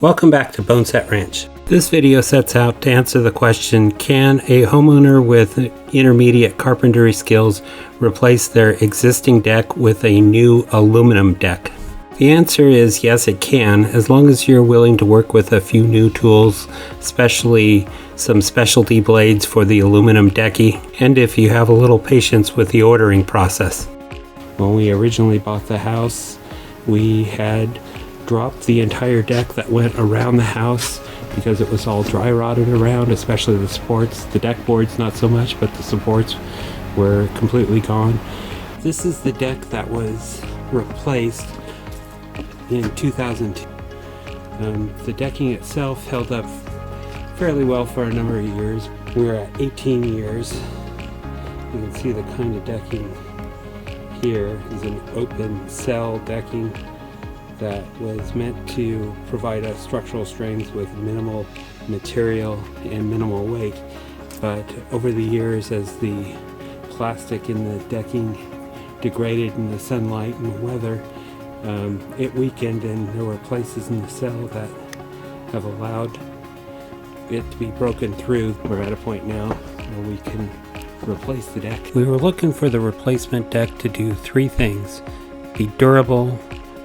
Welcome back to Boneset Ranch. This video sets out to answer the question, can a homeowner with intermediate carpentry skills replace their existing deck with a new aluminum deck? The answer is yes, it can, as long as you're willing to work with a few new tools, especially some specialty blades for the aluminum decky, and if you have a little patience with the ordering process. When we originally bought the house, we had dropped the entire deck that went around the house because it was all dry rotted around, especially the supports. The deck boards not so much, but the supports were completely gone. This is the deck that was replaced in 2002. The decking itself held up fairly well for a number of years. We're at 18 years. You can see the kind of decking here is an open cell decking that was meant to provide us structural strength with minimal material and minimal weight. But over the years, as the plastic in the decking degraded in the sunlight and the weather, it weakened, and there were places in the cell that have allowed it to be broken through. We're at a point now where we can replace the deck. We were looking for the replacement deck to do three things: be durable,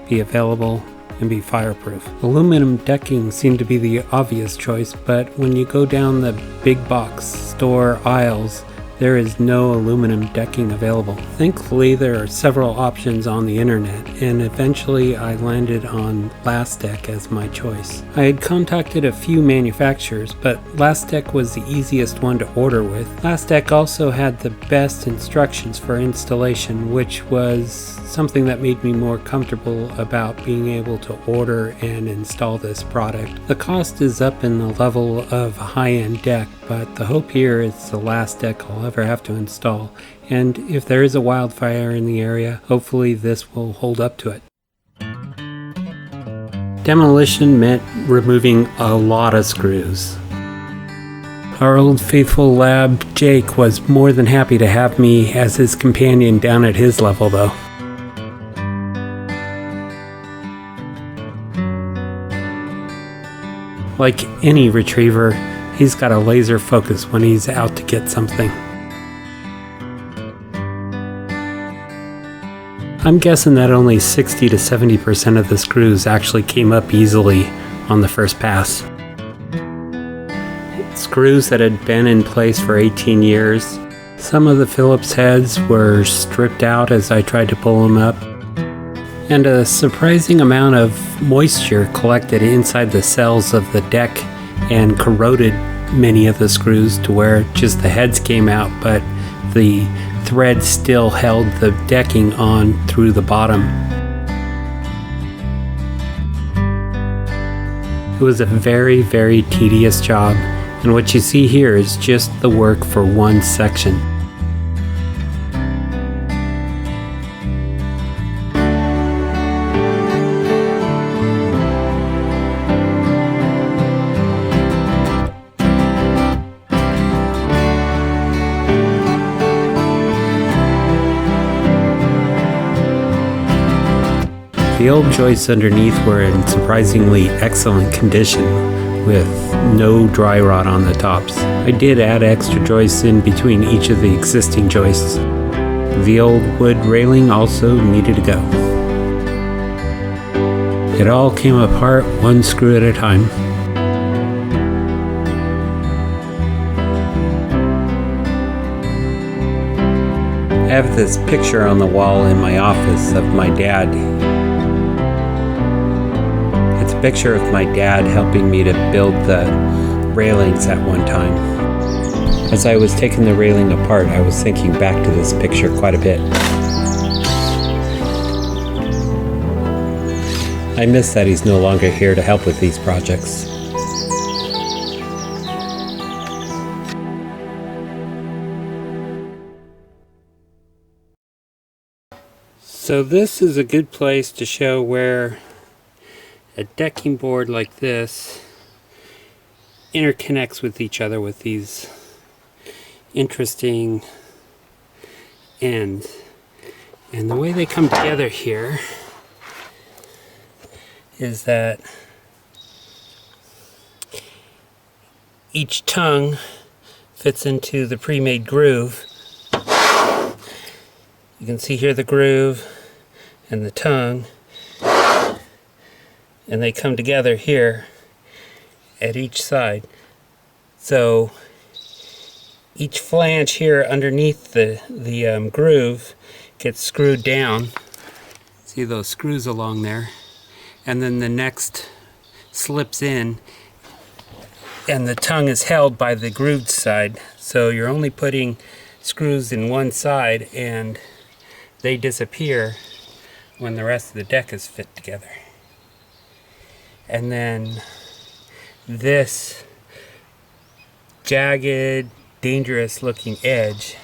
be available, and be fireproof. Aluminum decking seemed to be the obvious choice, but when you go down the big box store aisles, there is no aluminum decking available. Thankfully, there are several options on the internet, and eventually I landed on Lastec as my choice. I had contacted a few manufacturers, but Lastec was the easiest one to order with. Lastec also had the best instructions for installation, which was something that made me more comfortable about being able to order and install this product. The cost is up in the level of a high-end deck, but the hope here is the last deck I'll ever have to install, and if there is a wildfire in the area, hopefully this will hold up to it. Demolition meant removing a lot of screws. Our old faithful lab Jake was more than happy to have me as his companion down at his level though. Like any retriever, he's got a laser focus when he's out to get something. I'm guessing that only 60 to 70% of the screws actually came up easily on the first pass. Screws that had been in place for 18 years. Some of the Phillips heads were stripped out as I tried to pull them up. And a surprising amount of moisture collected inside the cells of the deck and corroded many of the screws to where just the heads came out, but the thread still held the decking on through the bottom. It was a very, very tedious job, and what you see here is just the work for one section. The old joists underneath were in surprisingly excellent condition, with no dry rot on the tops. I did add extra joists in between each of the existing joists. The old wood railing also needed to go. It all came apart one screw at a time. I have this picture on the wall in my office of my dad. Picture of my dad helping me to build the railings at one time. As I was taking the railing apart, I was thinking back to this picture quite a bit. I miss that he's no longer here to help with these projects. So this is a good place to show where a decking board like this interconnects with each other with these interesting ends. And the way they come together here is that each tongue fits into the pre-made groove. You can see here the groove and the tongue, and they come together here at each side. So each flange here underneath the groove gets screwed down. See those screws along there? And then the next slips in, and the tongue is held by the grooved side. So you're only putting screws in one side, and they disappear when the rest of the deck is fit together. And then this jagged, dangerous looking edge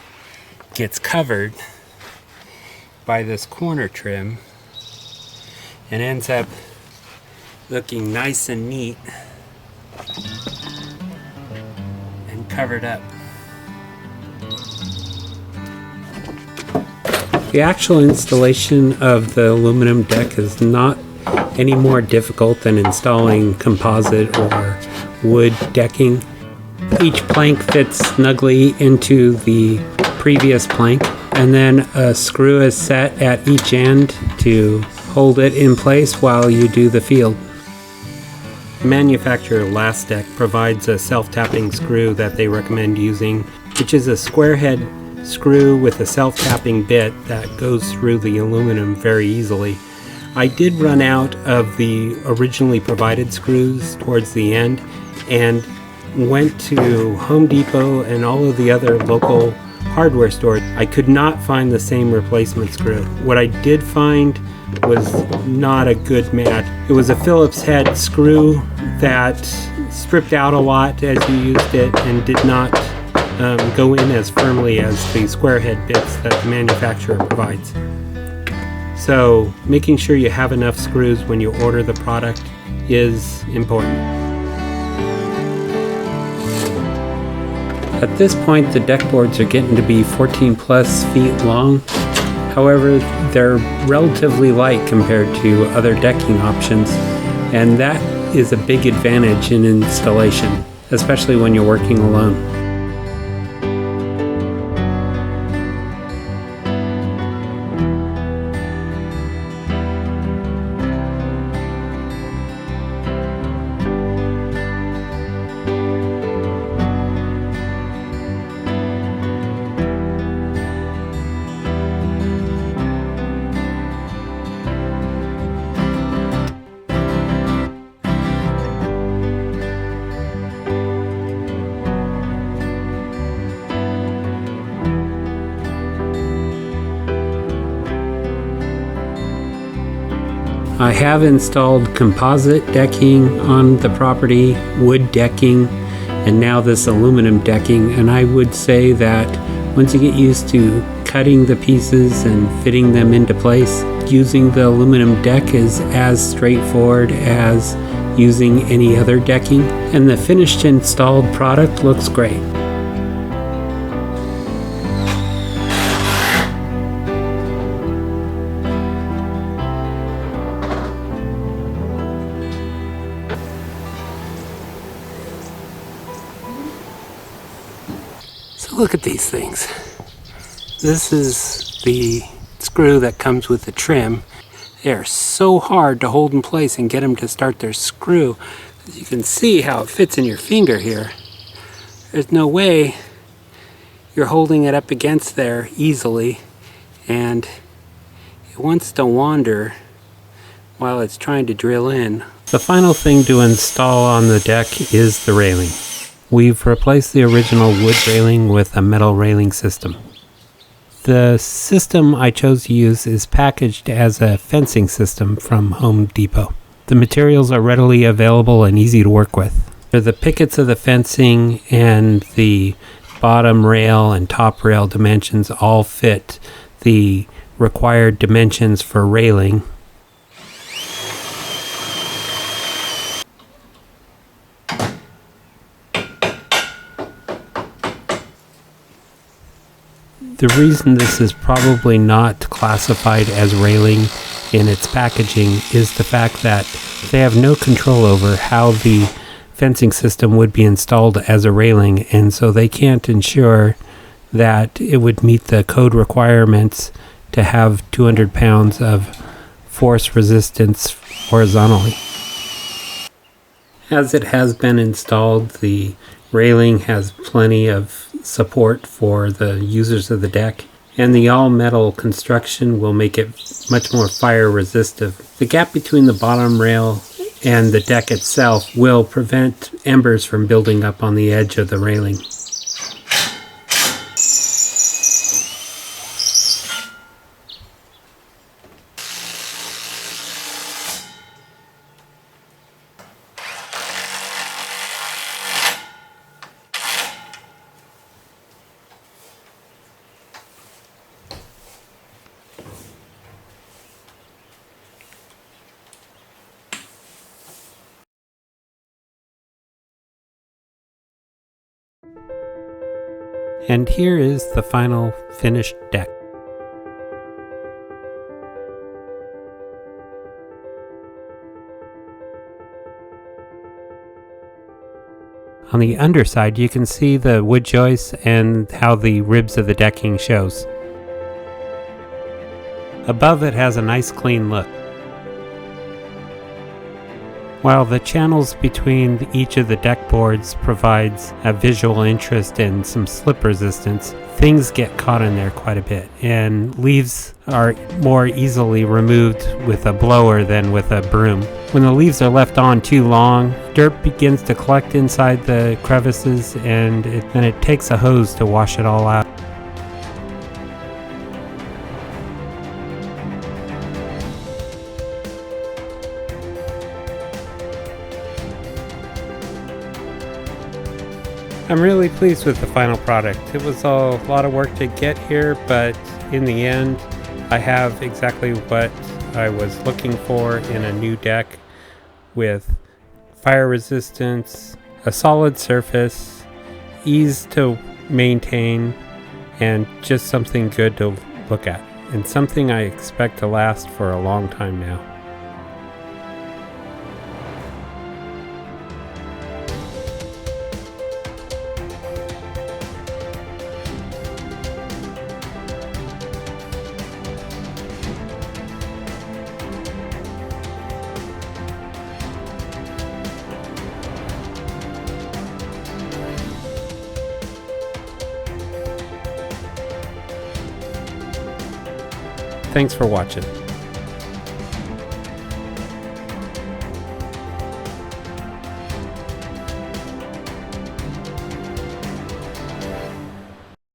gets covered by this corner trim and ends up looking nice and neat and covered up. The actual installation of the aluminum deck is not any more difficult than installing composite or wood decking. Each plank fits snugly into the previous plank, and then a screw is set at each end to hold it in place while you do the field. The manufacturer Last Deck provides a self-tapping screw that they recommend using, which is a square head screw with a self-tapping bit that goes through the aluminum very easily. I did run out of the originally provided screws towards the end and went to Home Depot and all of the other local hardware stores. I could not find the same replacement screw. What I did find was not a good match. It was a Phillips head screw that stripped out a lot as you used it and did not go in as firmly as the square head bits that the manufacturer provides. So making sure you have enough screws when you order the product is important. At this point, the deck boards are getting to be 14 plus feet long. However, they're relatively light compared to other decking options, and that is a big advantage in installation, especially when you're working alone. I have installed composite decking on the property, wood decking, and now this aluminum decking, and I would say that once you get used to cutting the pieces and fitting them into place, using the aluminum deck is as straightforward as using any other decking, and the finished installed product looks great. Look at these things. This is the screw that comes with the trim. They are so hard to hold in place and get them to start their screw. You can see how it fits in your finger here. There's no way you're holding it up against there easily, and it wants to wander while it's trying to drill in. The final thing to install on the deck is the railing. We've replaced the original wood railing with a metal railing system. The system I chose to use is packaged as a fencing system from Home Depot. The materials are readily available and easy to work with. The pickets of the fencing and the bottom rail and top rail dimensions all fit the required dimensions for railing. The reason this is probably not classified as railing in its packaging is the fact that they have no control over how the fencing system would be installed as a railing, and so they can't ensure that it would meet the code requirements to have 200 pounds of force resistance horizontally. As it has been installed, the railing has plenty of support for the users of the deck, and the all-metal construction will make it much more fire resistive. The gap between the bottom rail and the deck itself will prevent embers from building up on the edge of the railing. And here is the final finished deck. On the underside, you can see the wood joists and how the ribs of the decking shows. Above it has a nice clean look. While the channels between each of the deck boards provides a visual interest and some slip resistance, things get caught in there quite a bit, and leaves are more easily removed with a blower than with a broom. When the leaves are left on too long, dirt begins to collect inside the crevices, and then it takes a hose to wash it all out. I'm really pleased with the final product. It was a lot of work to get here, but in the end, I have exactly what I was looking for in a new deck, with fire resistance, a solid surface, ease to maintain, and just something good to look at, and something I expect to last for a long time now. Thanks for watching.